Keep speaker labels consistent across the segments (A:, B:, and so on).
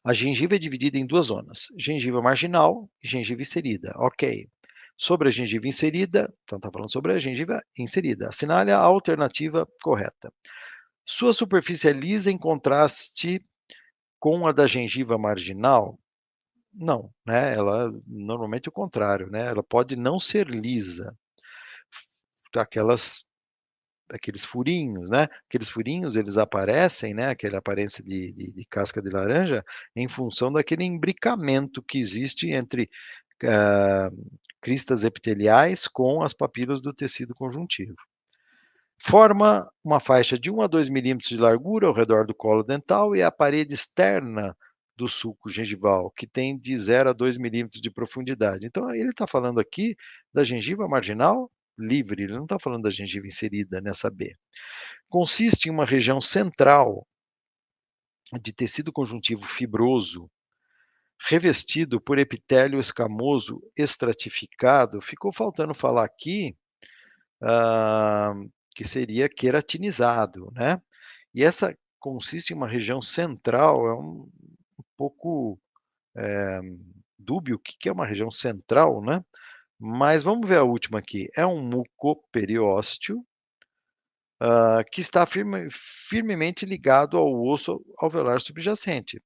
A: A gengiva é dividida em duas zonas, gengiva marginal e gengiva inserida. Ok. Sobre a gengiva inserida, então está falando sobre a gengiva inserida. Assinale a alternativa correta. Sua superfície é lisa em contraste com a da gengiva marginal? Não, né? Ela normalmente é o contrário, né? Ela pode não ser lisa. Aquelas aqueles furinhos, né? Aqueles furinhos, eles aparecem, né? Aquela aparência de casca de laranja, em função daquele imbricamento que existe entre ah, cristas epiteliais com as papilas do tecido conjuntivo. Forma uma faixa de 1 a 2 milímetros de largura ao redor do colo dental e a parede externa do sulco gengival, que tem de 0 a 2 milímetros de profundidade. Então, ele está falando aqui da gengiva marginal livre, ele não está falando da gengiva inserida nessa B. Consiste em uma região central de tecido conjuntivo fibroso, revestido por epitélio escamoso estratificado. Ficou faltando falar aqui ah, que seria queratinizado, né? E essa consiste em uma região central, é um pouco dúbio o que é uma região central, né? Mas vamos ver a última aqui. É um mucoperiósteo que está firmemente ligado ao osso alveolar subjacente.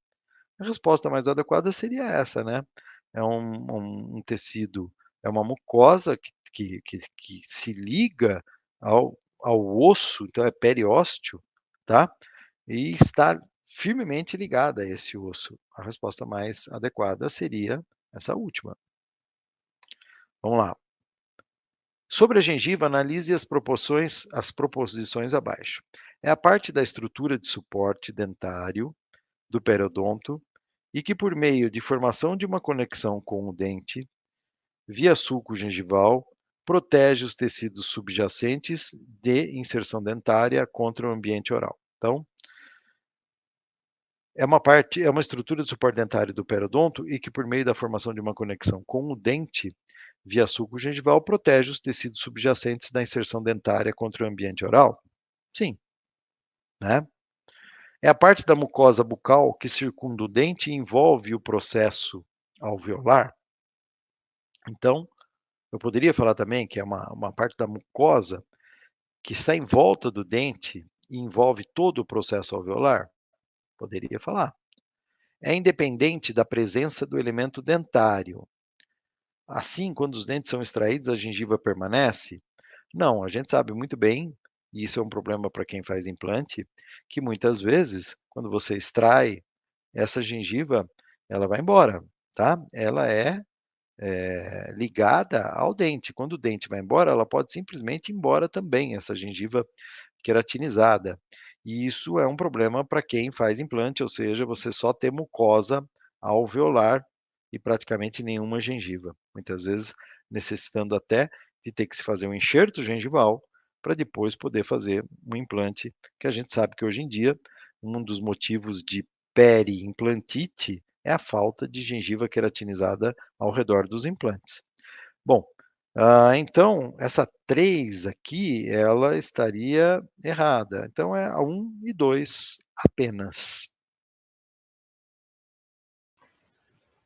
A: A resposta mais adequada seria essa, né? É um tecido, é uma mucosa que se liga ao osso, então é periósteo, tá? E está firmemente ligada a esse osso. A resposta mais adequada seria essa última. Vamos lá. Sobre a gengiva, analise as proposições abaixo. É a parte da estrutura de suporte dentário do periodonto e que, por meio de formação de uma conexão com o dente, via sulco gengival, protege os tecidos subjacentes de inserção dentária contra o ambiente oral. Então, é uma estrutura de suporte dentário do periodonto e que, por meio da formação de uma conexão com o dente, via sulco gengival, protege os tecidos subjacentes da inserção dentária contra o ambiente oral? Sim, né? É a parte da mucosa bucal que circunda o dente e envolve o processo alveolar. Então, eu poderia falar também que é uma parte da mucosa que está em volta do dente e envolve todo o processo alveolar? Poderia falar. É independente da presença do elemento dentário. Assim, quando os dentes são extraídos, a gengiva permanece? Não, a gente sabe muito bem, e isso é um problema para quem faz implante, que muitas vezes, quando você extrai essa gengiva, ela vai embora, tá? Ela é ligada ao dente. Quando o dente vai embora, ela pode simplesmente ir embora também, essa gengiva queratinizada. E isso é um problema para quem faz implante, ou seja, você só tem mucosa alveolar e praticamente nenhuma gengiva. Muitas vezes necessitando até de ter que se fazer um enxerto gengival para depois poder fazer um implante, que a gente sabe que hoje em dia um dos motivos de peri-implantite é a falta de gengiva queratinizada ao redor dos implantes. Bom, então essa 3 aqui, ela estaria errada. Então é a 1 e 2 apenas.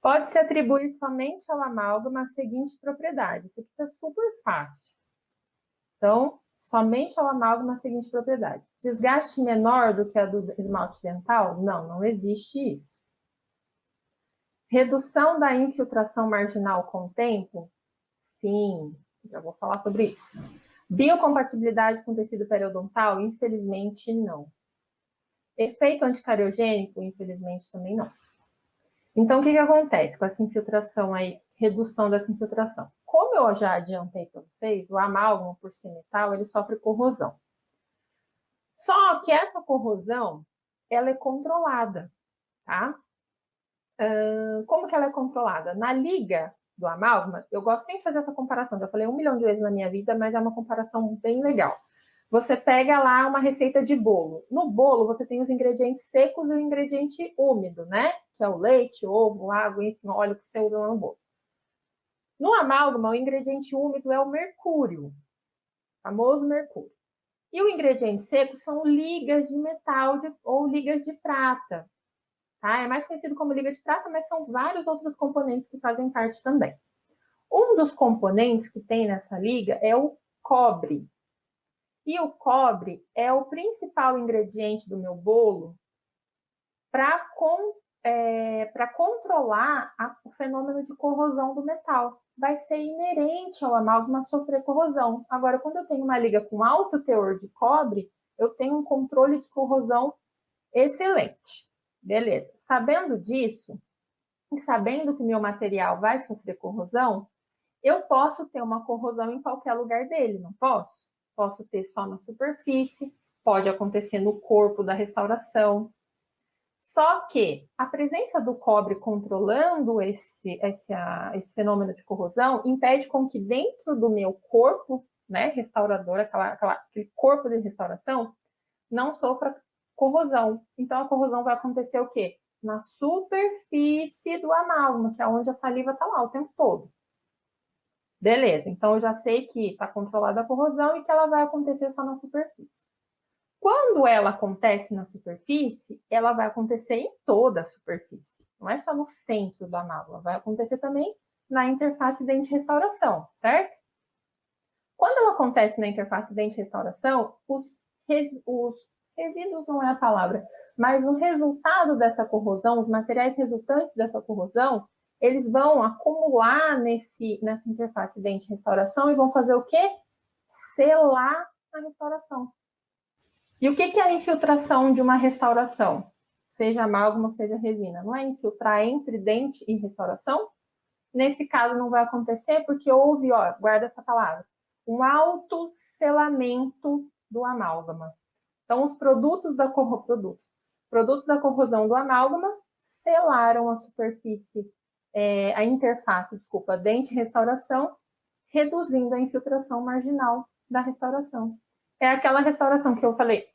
B: Pode-se atribuir somente ao amálgama a seguinte propriedade. Isso aqui está super fácil. Então, somente ao amálgama a seguinte propriedade. Desgaste menor do que a do esmalte dental? Não, não existe isso. Redução da infiltração marginal com o tempo? Sim, já vou falar sobre isso. Biocompatibilidade com tecido periodontal? Infelizmente, não. Efeito anticariogênico? Infelizmente, também não. Então, o que acontece com essa infiltração aí, redução dessa infiltração? Como eu já adiantei para vocês, o amálgama, por ser metal, ele sofre corrosão. Só que essa corrosão, ela é controlada, tá? Como que ela é controlada? Na liga do amálgama, eu gosto sempre de fazer essa comparação, já falei 1 milhão de vezes na minha vida, mas é uma comparação bem legal. Você pega lá uma receita de bolo. No bolo, você tem os ingredientes secos e o ingrediente úmido, né? Que é o leite, ovo, água, enfim, óleo que você usa lá no bolo. No amálgama, o ingrediente úmido é o mercúrio, o famoso mercúrio. E o ingrediente seco são ligas de metal ou ligas de prata. tá? É mais conhecido como liga de prata, mas são vários outros componentes que fazem parte também. Um dos componentes que tem nessa liga é o cobre. E o cobre é o principal ingrediente do meu bolo para controlar o fenômeno de corrosão do metal. Vai ser inerente ao amálgama sofrer corrosão. Agora, quando eu tenho uma liga com alto teor de cobre, eu tenho um controle de corrosão excelente. Beleza. Sabendo disso, e sabendo que o meu material vai sofrer corrosão, eu posso ter uma corrosão em qualquer lugar dele, não posso? Posso ter só na superfície, pode acontecer no corpo da restauração. Só que a presença do cobre controlando esse fenômeno de corrosão impede com que dentro do meu corpo, né, restaurador, aquele corpo de restauração, não sofra corrosão. Então, a corrosão vai acontecer o quê? Na superfície do amálgama, que é onde a saliva está lá o tempo todo. Beleza, então eu já sei que está controlada a corrosão e que ela vai acontecer só na superfície. Quando ela acontece na superfície, ela vai acontecer em toda a superfície. Não é só no centro do amálgama, vai acontecer também na interface dente-restauração, certo? Quando ela acontece na interface dente-restauração, os resíduos não é a palavra, mas o resultado dessa corrosão, os materiais resultantes dessa corrosão, eles vão acumular nessa interface dente-restauração e vão fazer o quê? Selar a restauração. E o que é a infiltração de uma restauração? Seja amálgama ou seja resina. Não é infiltrar entre dente e restauração? Nesse caso não vai acontecer porque houve, ó, guarda essa palavra, um autosselamento do amálgama. Então, os produtos da corrosão do amálgama selaram a superfície, a interface, desculpa, dente-restauração, reduzindo a infiltração marginal da restauração. É aquela restauração que eu falei,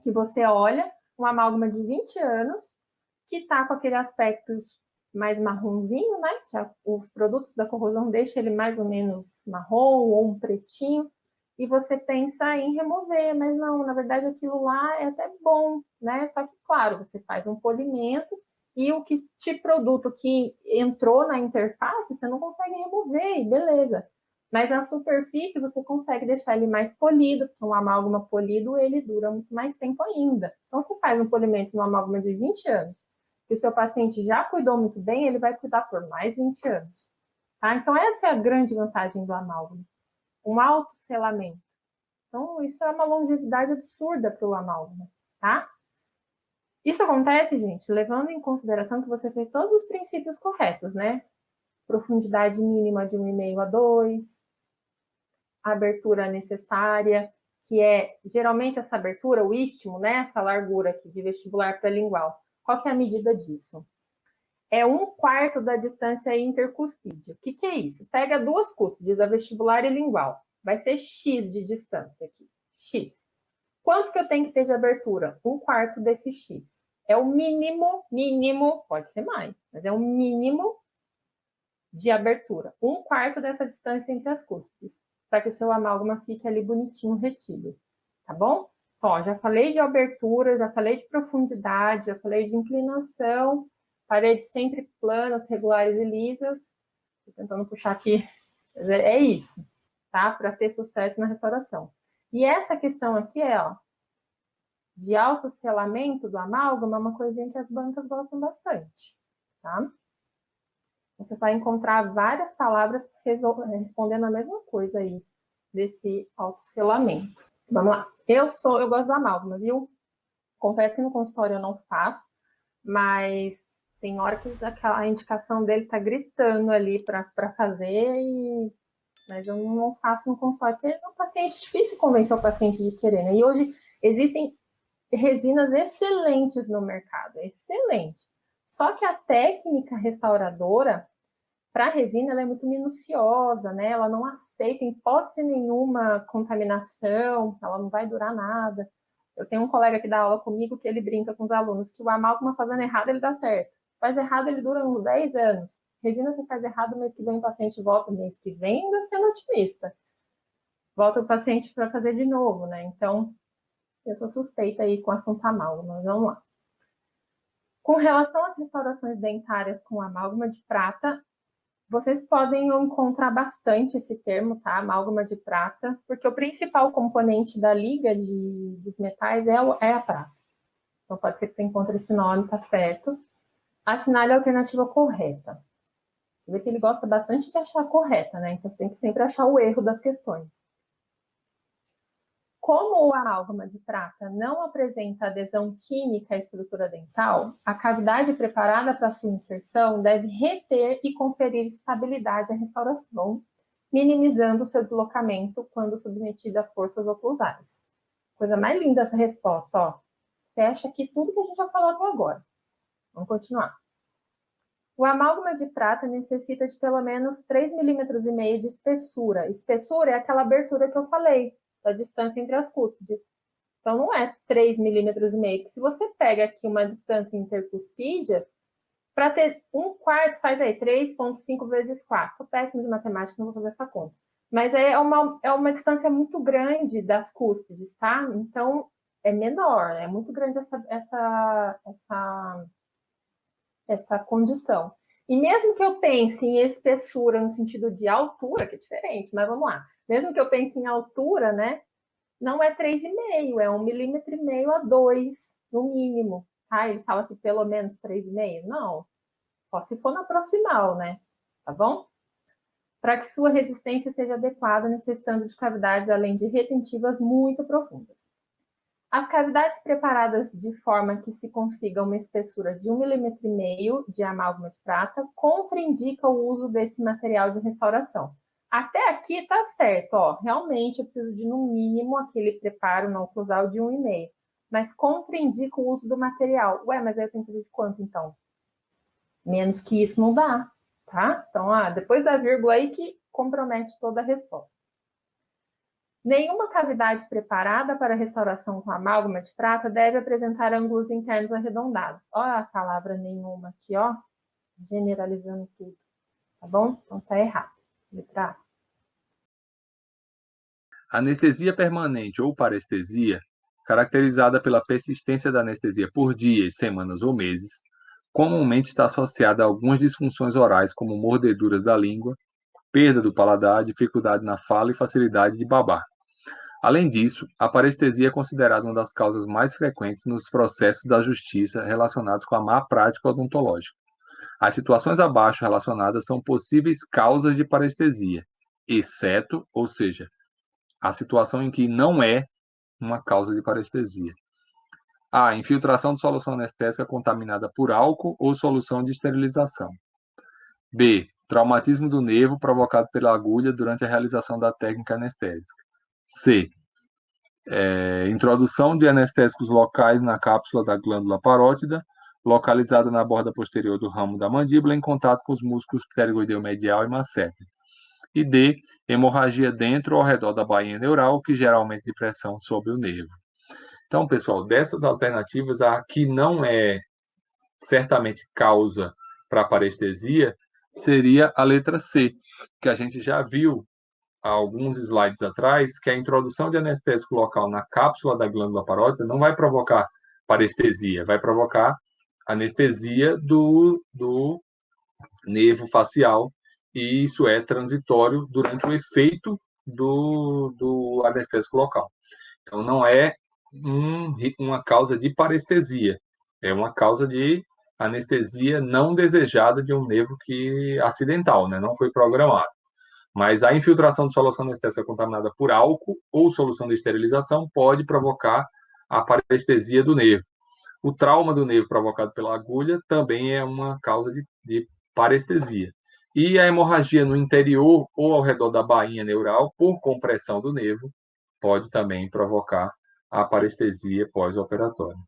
B: que você olha, um amálgama de 20 anos, que está com aquele aspecto mais marronzinho, né? Que os produtos da corrosão deixam ele mais ou menos marrom ou um pretinho, e você pensa em remover, mas não, na verdade aquilo lá é até bom, né? Só que, claro, você faz um polimento e o produto que entrou na interface, você não consegue remover, e beleza. Mas na superfície você consegue deixar ele mais polido, porque um amálgama polido ele dura muito mais tempo ainda. Então, você faz um polimento no amálgama de 20 anos, que o seu paciente já cuidou muito bem, ele vai cuidar por mais 20 anos. Tá? Então, essa é a grande vantagem do amálgama. Um autosselamento. Então, isso é uma longevidade absurda para o amálgama, tá? Isso acontece, gente, levando em consideração que você fez todos os princípios corretos, né? Profundidade mínima de 1,5 a 2, a abertura necessária, que é, geralmente, essa abertura, o istmo, né? Essa largura aqui de vestibular pré-lingual. Qual que é a medida disso? É 1/4 da distância intercuspídea. O que é isso? Pega duas cúspides, a vestibular e lingual. Vai ser X de distância aqui. X. Quanto que eu tenho que ter de abertura? 1/4 desse X. É o mínimo, pode ser mais, mas é o mínimo de abertura. 1/4 dessa distância entre as cúspides, para que o seu amálgama fique ali bonitinho, retido. Tá bom? Ó, já falei de abertura, já falei de profundidade, já falei de inclinação, paredes sempre planas, regulares e lisas. Tô tentando puxar aqui. É isso, tá? Para ter sucesso na restauração. E essa questão aqui ó, de autosselamento do amálgama, é uma coisinha que as bancas gostam bastante, tá? Você vai encontrar várias palavras respondendo a mesma coisa aí, desse autosselamento. Vamos lá. Eu gosto do amálgama, viu? Confesso que no consultório eu não faço, mas tem hora que a indicação dele tá gritando ali para fazer, mas eu não faço no consultório, porque é um paciente difícil convencer o paciente de querer, né? E hoje existem resinas excelentes no mercado, excelente. Só que a técnica restauradora para a resina, ela é muito minuciosa, né? Ela não aceita, em hipótese nenhuma, contaminação, ela não vai durar nada. Eu tenho um colega que dá aula comigo que ele brinca com os alunos que o amálgama fazendo errado, ele dá certo. Faz errado, ele dura uns 10 anos. Resina, você faz errado, mês que vem o paciente volta, mês que vem, ainda sendo otimista. Volta o paciente para fazer de novo, né? Então, eu sou suspeita aí com o assunto amálgama, mas vamos lá. Com relação às restaurações dentárias com amálgama de prata, vocês podem encontrar bastante esse termo, tá? Amálgama de prata, porque o principal componente da liga dos metais é a prata. Então, pode ser que você encontre esse nome, tá certo. Assinale a alternativa correta. Você vê que ele gosta bastante de achar a correta, né? Então, você tem que sempre achar o erro das questões. Como a amálgama de prata não apresenta adesão química à estrutura dental, a cavidade preparada para sua inserção deve reter e conferir estabilidade à restauração, minimizando o seu deslocamento quando submetida a forças oclusais. Coisa mais linda essa resposta, ó. Fecha aqui tudo que a gente já falou até agora. Vamos continuar. O amálgama de prata necessita de pelo menos 3,5 mm de espessura. Espessura é aquela abertura que eu falei, da distância entre as cúspides. Então, não é 3,5 mm. Se você pega aqui uma distância intercuspídea, para ter 1/4, faz aí 3,5 vezes 4. Sou péssima de matemática, não vou fazer essa conta. Mas é uma distância muito grande das cúspides, tá? Então, é menor, é muito grande essa condição. E mesmo que eu pense em espessura no sentido de altura, que é diferente, mas vamos lá. Mesmo que eu pense em altura, né? Não é 3,5, é 1,5 mm a 2, no mínimo. Ah, ele fala que pelo menos 3,5? Não. Só se for na proximal, né? Tá bom? Para que sua resistência seja adequada, necessitando de cavidades, além de retentivas, muito profundas. As cavidades preparadas de forma que se consiga uma espessura de 1,5 mm de amálgama de prata contraindica o uso desse material de restauração. Até aqui tá certo, ó. Realmente eu preciso de, no mínimo, aquele preparo não oclusal de 1,5. Mas contraindica o uso do material. Ué, mas aí eu tenho que fazer de quanto, então? Menos que isso não dá, tá? Então, depois da vírgula aí que compromete toda a resposta. Nenhuma cavidade preparada para restauração com amálgama de prata deve apresentar ângulos internos arredondados. Olha a palavra nenhuma aqui, ó, generalizando tudo, tá bom? Então tá errado. Letra A.
C: Anestesia permanente ou parestesia, caracterizada pela persistência da anestesia por dias, semanas ou meses, comumente está associada a algumas disfunções orais, como mordeduras da língua, perda do paladar, dificuldade na fala e facilidade de babar. Além disso, a parestesia é considerada uma das causas mais frequentes nos processos da justiça relacionados com a má prática odontológica. As situações abaixo relacionadas são possíveis causas de parestesia, exceto, ou seja, a situação em que não é uma causa de parestesia. A. Infiltração de solução anestésica contaminada por álcool ou solução de esterilização. B. Traumatismo do nervo provocado pela agulha durante a realização da técnica anestésica. C. Introdução de anestésicos locais na cápsula da glândula parótida, localizada na borda posterior do ramo da mandíbula, em contato com os músculos pterygoideu medial e masseter. E D. Hemorragia dentro ou ao redor da bainha neural, que geralmente de pressão sobre o nervo. Então, pessoal, dessas alternativas, a que não é certamente causa para parestesia seria a letra C, que a gente já viu há alguns slides atrás, que a introdução de anestésico local na cápsula da glândula parótida não vai provocar parestesia, vai provocar anestesia do nervo facial, e isso é transitório durante o efeito do anestésico local. Então, não é uma causa de parestesia, é uma causa de anestesia não desejada de um nervo acidental, né? Não foi programado. Mas a infiltração de solução anestésica contaminada por álcool ou solução de esterilização pode provocar a parestesia do nervo. O trauma do nervo provocado pela agulha também é uma causa de parestesia. E a hemorragia no interior ou ao redor da bainha neural, por compressão do nervo, pode também provocar a parestesia pós-operatória.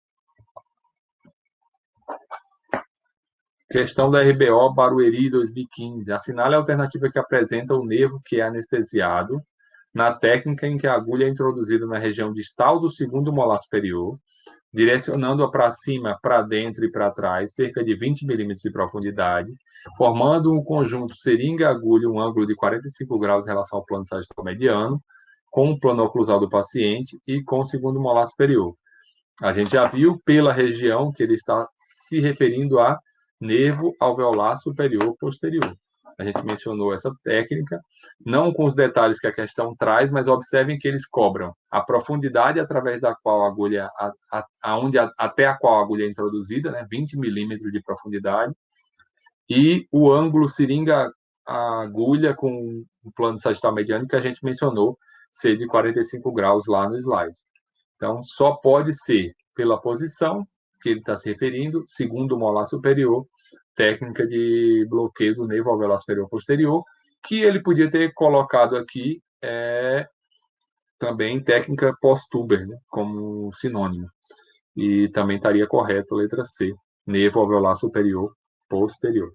C: Questão da RBO Barueri 2015. Assinale a alternativa que apresenta o nervo que é anestesiado na técnica em que a agulha é introduzida na região distal do segundo molar superior, direcionando-a para cima, para dentro e para trás, cerca de 20 milímetros de profundidade, formando um conjunto seringa-agulha, um ângulo de 45 graus em relação ao plano sagital mediano, com o plano oclusal do paciente e com o segundo molar superior. A gente já viu pela região que ele está se referindo a nervo alveolar superior posterior. A gente mencionou essa técnica, não com os detalhes que a questão traz, mas observem que eles cobram a profundidade através da qual a agulha, até a qual a agulha é introduzida, né, 20 milímetros de profundidade, e o ângulo seringa a agulha com o plano sagital mediano que a gente mencionou ser de 45 graus lá no slide. Então, só pode ser pela posição que ele está se referindo, segundo o molar superior, técnica de bloqueio do nervo alveolar superior posterior, que ele podia ter colocado aqui também técnica post-Tuber, né, como sinônimo. E também estaria correto a letra C, nervo alveolar superior posterior.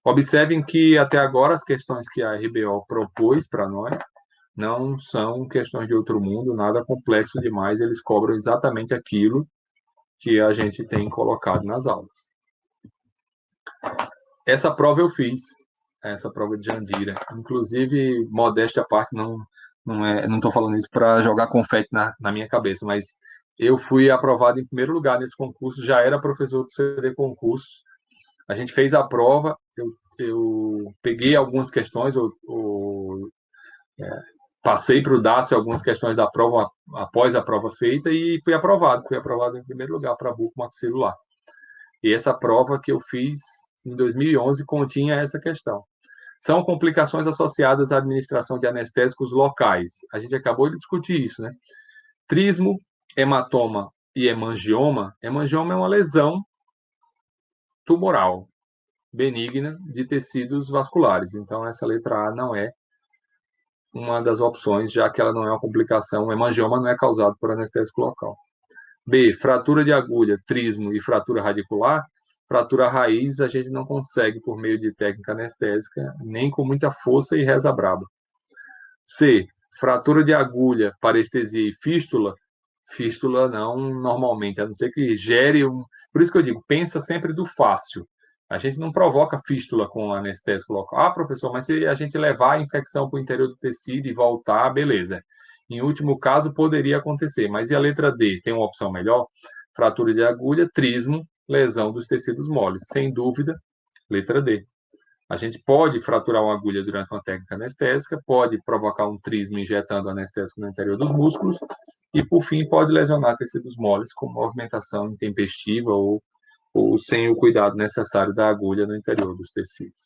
C: Observem que até agora as questões que a RBO propôs para nós não são questões de outro mundo, nada complexo demais, eles cobram exatamente aquilo que a gente tem colocado nas aulas. Essa prova eu fiz, essa prova de Jandira. Inclusive, modéstia à parte, não estou falando isso para jogar confete na minha cabeça, mas eu fui aprovado em primeiro lugar nesse concurso, já era professor do CD Concursos. A gente fez a prova, eu peguei algumas questões, passei para o Dácio algumas questões da prova após a prova feita e fui aprovado em primeiro lugar para bucomaxilar. E essa prova que eu fiz em 2011 continha essa questão. São complicações associadas à administração de anestésicos locais. A gente acabou de discutir isso, né? Trismo, hematoma e hemangioma. Hemangioma é uma lesão tumoral benigna de tecidos vasculares. Então, essa letra A não é uma das opções, já que ela não é uma complicação. O hemangioma não é causado por anestésico local. B, fratura de agulha, trismo e fratura radicular. Fratura raiz a gente não consegue por meio de técnica anestésica, nem com muita força e reza braba. C, fratura de agulha, parestesia e fístula. Fístula não, normalmente, a não ser que gere um... Por isso que eu digo, pensa sempre do fácil. A gente não provoca fístula com anestésico local. Ah, professor, mas se a gente levar a infecção para o interior do tecido e voltar, beleza. Em último caso, poderia acontecer. Mas e a letra D? Tem uma opção melhor? Fratura de agulha, trismo, lesão dos tecidos moles. Sem dúvida, letra D. A gente pode fraturar uma agulha durante uma técnica anestésica, pode provocar um trismo injetando anestésico no interior dos músculos e, por fim, pode lesionar tecidos moles com movimentação intempestiva ou sem o cuidado necessário da agulha no interior dos tecidos.